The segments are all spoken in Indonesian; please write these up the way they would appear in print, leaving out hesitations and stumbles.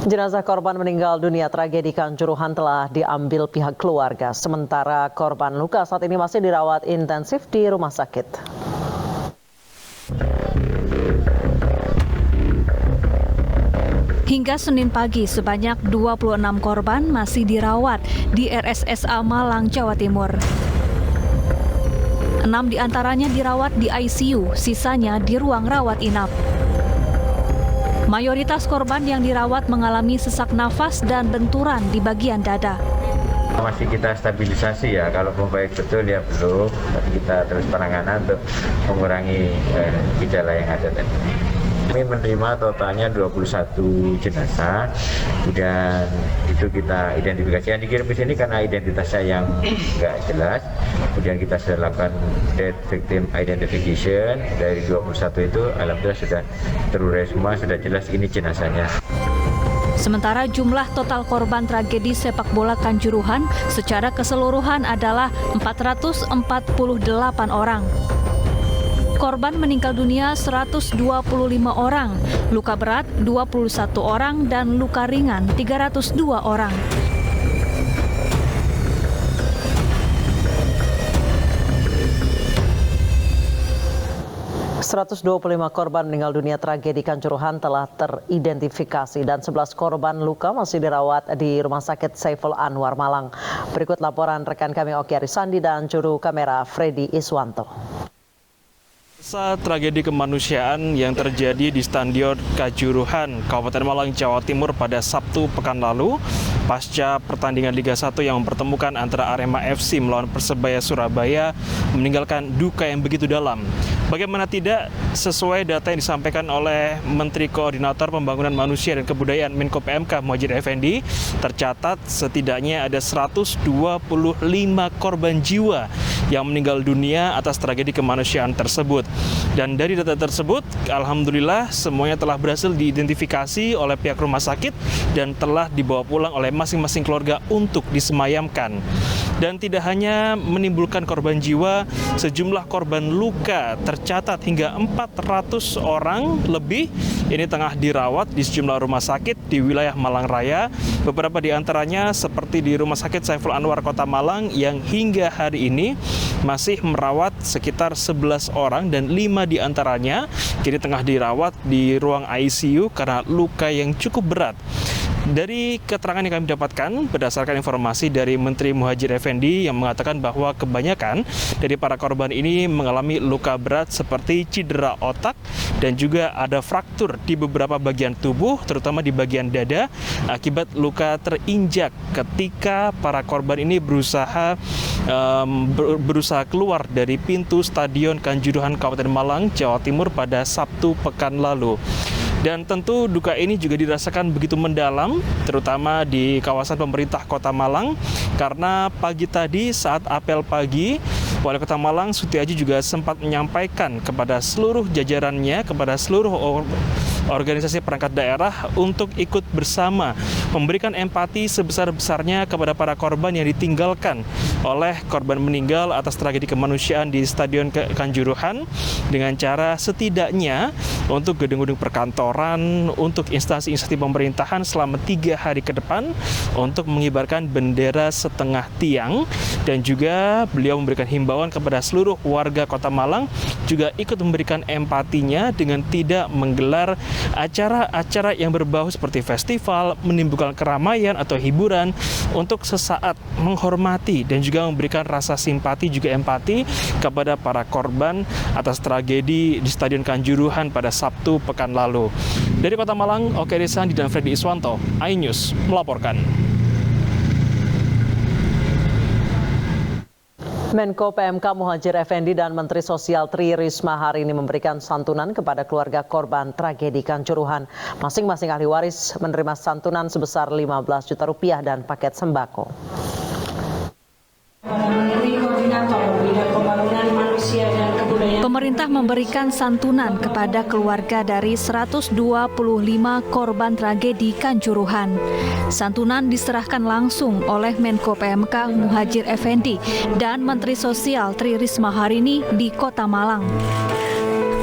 Jenazah korban meninggal dunia tragedi Kanjuruhan telah diambil pihak keluarga. Sementara korban luka saat ini masih dirawat intensif di rumah sakit. Hingga Senin pagi, sebanyak 26 korban masih dirawat di RSSA Malang, Jawa Timur. 6 diantaranya dirawat di ICU, sisanya di ruang rawat inap. Mayoritas korban yang dirawat mengalami sesak nafas dan benturan di bagian dada. Masih kita stabilisasi ya, kalau membaik betul ya belum, tapi kita terus penanganan untuk mengurangi gejala yang ada tadi. Kami menerima totalnya 21 jenazah, kemudian itu kita identifikasi. Yang dikirim ke sini karena identitasnya yang nggak jelas, kemudian kita sudah lakukan dead victim identification. Dari 21 itu alhamdulillah sudah terurai semua, sudah jelas ini jenazahnya. Sementara jumlah total korban tragedi sepak bola Kanjuruhan secara keseluruhan adalah 448 orang. Korban meninggal dunia 125 orang, luka berat 21 orang, dan luka ringan 302 orang. Korban meninggal dunia tragedi Kanjuruhan telah teridentifikasi dan 11 korban luka masih dirawat di Rumah Sakit Saiful Anwar Malang. Berikut laporan rekan kami Oki Arisandi dan juru kamera Freddy Iswanto. Tragedi kemanusiaan yang terjadi di Stadion Kanjuruhan, Kabupaten Malang, Jawa Timur pada Sabtu pekan lalu pasca pertandingan Liga 1 yang mempertemukan antara Arema FC melawan Persebaya Surabaya meninggalkan duka yang begitu dalam. Bagaimana tidak, sesuai data yang disampaikan oleh Menteri Koordinator Pembangunan Manusia dan Kebudayaan Menko PMK Muhadjir Effendi, tercatat setidaknya ada 125 korban jiwa yang meninggal dunia atas tragedi kemanusiaan tersebut. Dan dari data tersebut, alhamdulillah semuanya telah berhasil diidentifikasi oleh pihak rumah sakit dan telah dibawa pulang oleh masing-masing keluarga untuk disemayamkan. Dan tidak hanya menimbulkan korban jiwa, sejumlah korban luka tercatat hingga 400 orang lebih ini tengah dirawat di sejumlah rumah sakit di wilayah Malang Raya. Beberapa di antaranya seperti di Rumah Sakit Saiful Anwar Kota Malang yang hingga hari ini masih merawat sekitar 11 orang dan 5 di antaranya kini tengah dirawat di ruang ICU karena luka yang cukup berat. Dari keterangan yang kami dapatkan berdasarkan informasi dari Menteri Muhadjir Effendi yang mengatakan bahwa kebanyakan dari para korban ini mengalami luka berat seperti cedera otak dan juga ada fraktur di beberapa bagian tubuh, terutama di bagian dada akibat luka terinjak ketika para korban ini berusaha keluar dari pintu Stadion Kanjuruhan Kabupaten Malang, Jawa Timur pada Sabtu pekan lalu. Dan tentu duka ini juga dirasakan begitu mendalam, terutama di kawasan pemerintah Kota Malang, karena pagi tadi saat apel pagi, Wali Kota Malang Sutiaji juga sempat menyampaikan kepada seluruh jajarannya, kepada seluruh organisasi perangkat daerah untuk ikut bersama memberikan empati sebesar-besarnya kepada para korban yang ditinggalkan oleh korban meninggal atas tragedi kemanusiaan di Stadion Kanjuruhan dengan cara setidaknya untuk gedung-gedung perkantoran, untuk instansi-instansi pemerintahan selama 3 hari ke depan untuk mengibarkan bendera setengah tiang, dan juga beliau memberikan himbauan kepada seluruh warga Kota Malang juga ikut memberikan empatinya dengan tidak menggelar acara-acara yang berbau seperti festival, menimbulkan keramaian atau hiburan, untuk sesaat menghormati dan juga memberikan rasa simpati juga empati kepada para korban atas tragedi di Stadion Kanjuruhan pada Sabtu pekan lalu. Dari Kota Malang, Oki Arisandi dan Freddy Iswanto, iNews melaporkan. Menko PMK Muhadjir Effendi dan Menteri Sosial Tri Risma hari ini memberikan santunan kepada keluarga korban tragedi Kanjuruhan. Masing-masing ahli waris menerima santunan sebesar 15 juta rupiah dan paket sembako. Pemerintah memberikan santunan kepada keluarga dari 125 korban tragedi Kanjuruhan. Santunan diserahkan langsung oleh Menko PMK Muhadjir Effendi dan Menteri Sosial Tri Risma hari ini di Kota Malang.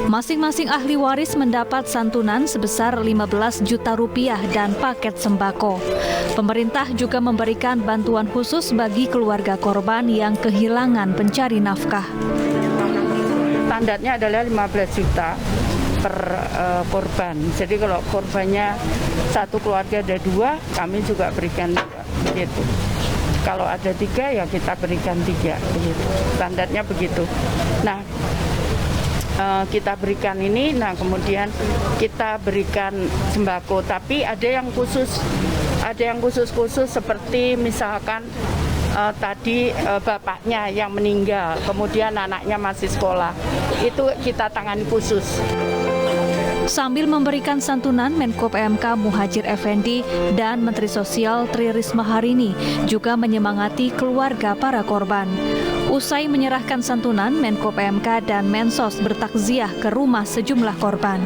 Masing-masing ahli waris mendapat santunan sebesar 15 juta rupiah dan paket sembako. Pemerintah juga memberikan bantuan khusus bagi keluarga korban yang kehilangan pencari nafkah. Standarnya adalah 15 juta per korban. Jadi kalau korbannya satu keluarga ada 2, kami juga berikan begitu. Kalau ada 3 ya kita berikan 3 begitu. Standarnya begitu. Nah, kita berikan ini, nah kemudian kita berikan sembako. Tapi ada yang khusus seperti misalkan tadi bapaknya yang meninggal, kemudian anaknya masih sekolah, itu kita tangani khusus. Sambil memberikan santunan, Menko PMK Muhadjir Effendi dan Menteri Sosial Tri Risma Harini juga menyemangati keluarga para korban. Usai menyerahkan santunan, Menko PMK dan Mensos bertakziah ke rumah sejumlah korban.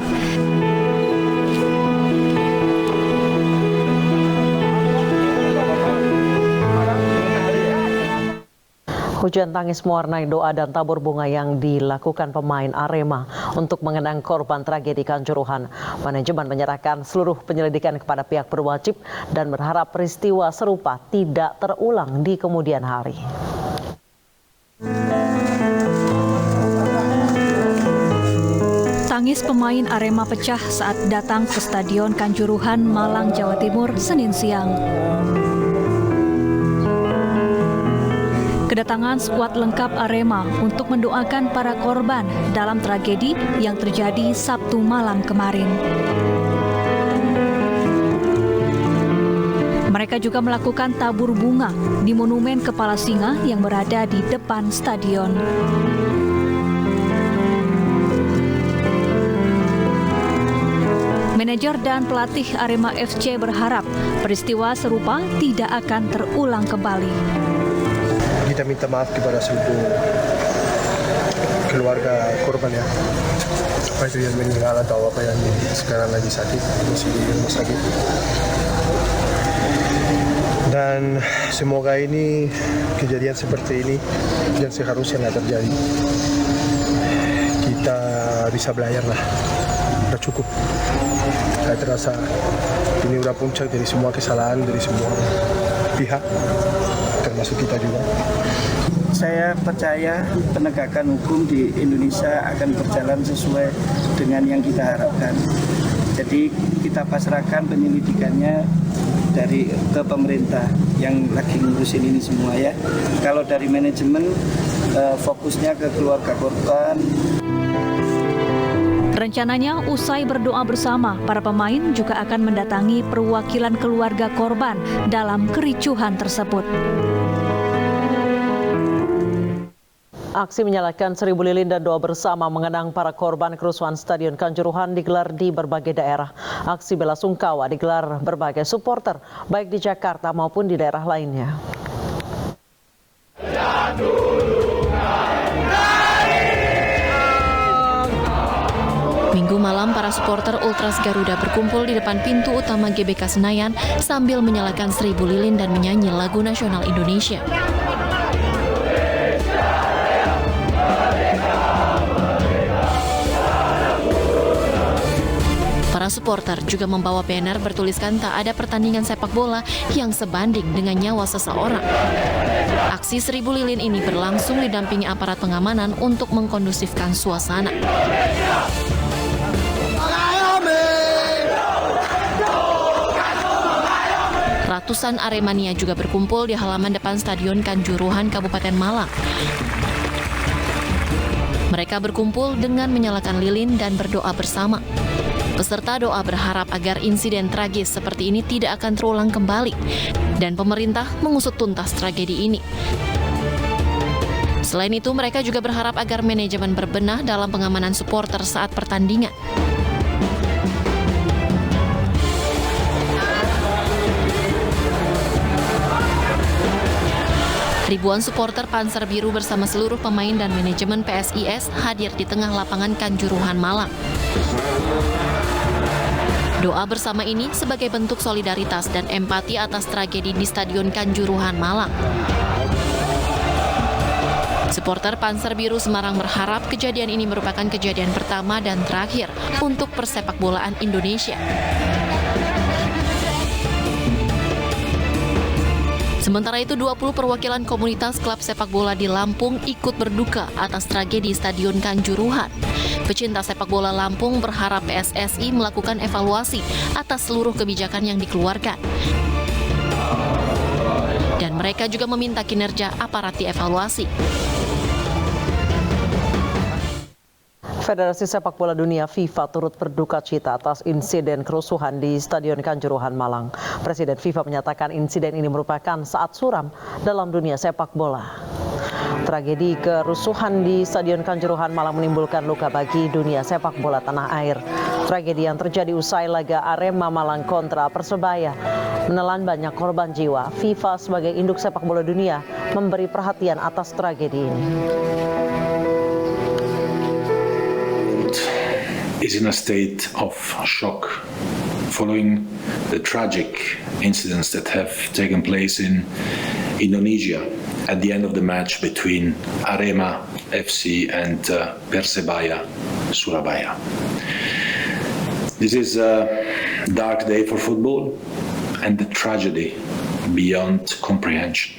Hujan tangis mewarnai doa dan tabur bunga yang dilakukan pemain Arema untuk mengenang korban tragedi Kanjuruhan. Manajemen menyerahkan seluruh penyelidikan kepada pihak berwajib dan berharap peristiwa serupa tidak terulang di kemudian hari. Tangis pemain Arema pecah saat datang ke Stadion Kanjuruhan, Malang, Jawa Timur, Senin siang. Kedatangan skuad lengkap Arema untuk mendoakan para korban dalam tragedi yang terjadi Sabtu malam kemarin. Mereka juga melakukan tabur bunga di Monumen Kepala Singa yang berada di depan stadion. Manajer dan pelatih Arema FC berharap peristiwa serupa tidak akan terulang kembali. Kita minta maaf kepada seluruh keluarga korban ya, apa itu yang meninggal atau apa yang sekarang lagi sakit, masih di rumah sakit. Dan semoga ini kejadian seperti ini yang seharusnya nggak terjadi. Kita bisa belajar lah, udah cukup. Saya terasa ini udah puncak dari semua kesalahan dari semua pihak, termasuk kita juga. Saya percaya penegakan hukum di Indonesia akan berjalan sesuai dengan yang kita harapkan. Jadi kita pasrahkan penyelidikannya ke pemerintah yang lagi ngurusin ini semua ya. Kalau dari manajemen fokusnya ke keluarga korban. Rencananya usai berdoa bersama, para pemain juga akan mendatangi perwakilan keluarga korban dalam kericuhan tersebut. Aksi menyalakan 1000 lilin dan doa bersama mengenang para korban kerusuhan Stadion Kanjuruhan digelar di berbagai daerah. Aksi bela sungkawa digelar berbagai supporter, baik di Jakarta maupun di daerah lainnya. Minggu malam, para supporter Ultras Garuda berkumpul di depan pintu utama GBK Senayan sambil menyalakan 1000 lilin dan menyanyi lagu nasional Indonesia. Para supporter juga membawa banner bertuliskan tak ada pertandingan sepak bola yang sebanding dengan nyawa seseorang. Aksi 1000 lilin ini berlangsung didampingi aparat pengamanan untuk mengkondusifkan suasana. Ratusan Aremania juga berkumpul di halaman depan Stadion Kanjuruhan, Kabupaten Malang. Mereka berkumpul dengan menyalakan lilin dan berdoa bersama. Peserta doa berharap agar insiden tragis seperti ini tidak akan terulang kembali dan pemerintah mengusut tuntas tragedi ini. Selain itu, mereka juga berharap agar manajemen berbenah dalam pengamanan supporter saat pertandingan. Ribuan supporter Panser Biru bersama seluruh pemain dan manajemen PSIS hadir di tengah lapangan Kanjuruhan, Malang. Doa bersama ini sebagai bentuk solidaritas dan empati atas tragedi di Stadion Kanjuruhan, Malang. Supporter Panser Biru Semarang berharap kejadian ini merupakan kejadian pertama dan terakhir untuk persepakbolaan Indonesia. Sementara itu, 20 perwakilan komunitas klub sepak bola di Lampung ikut berduka atas tragedi Stadion Kanjuruhan. Pecinta sepak bola Lampung berharap PSSI melakukan evaluasi atas seluruh kebijakan yang dikeluarkan. Dan mereka juga meminta kinerja aparat dievaluasi. Federasi Sepak Bola Dunia FIFA turut berduka cita atas insiden kerusuhan di Stadion Kanjuruhan Malang. Presiden FIFA menyatakan insiden ini merupakan saat suram dalam dunia sepak bola. Tragedi kerusuhan di Stadion Kanjuruhan Malang menimbulkan luka bagi dunia sepak bola tanah air. Tragedi yang terjadi usai laga Arema Malang kontra Persebaya menelan banyak korban jiwa. FIFA sebagai induk sepak bola dunia memberi perhatian atas tragedi ini. Is in a state of shock following the tragic incidents that have taken place in Indonesia at the end of the match between Arema FC and Persebaya Surabaya. This is a dark day for football and the tragedy beyond comprehension.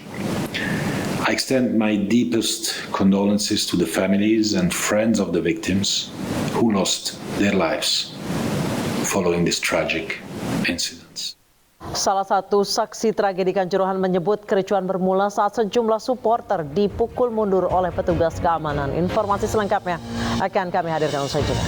I extend my deepest condolences to the families and friends of the victims who lost their lives following this tragic incident. Salah satu saksi tragedi Kanjuruhan menyebut kericuan bermula saat sejumlah supporter dipukul mundur oleh petugas keamanan. Informasi selengkapnya akan kami hadirkan usai jeda.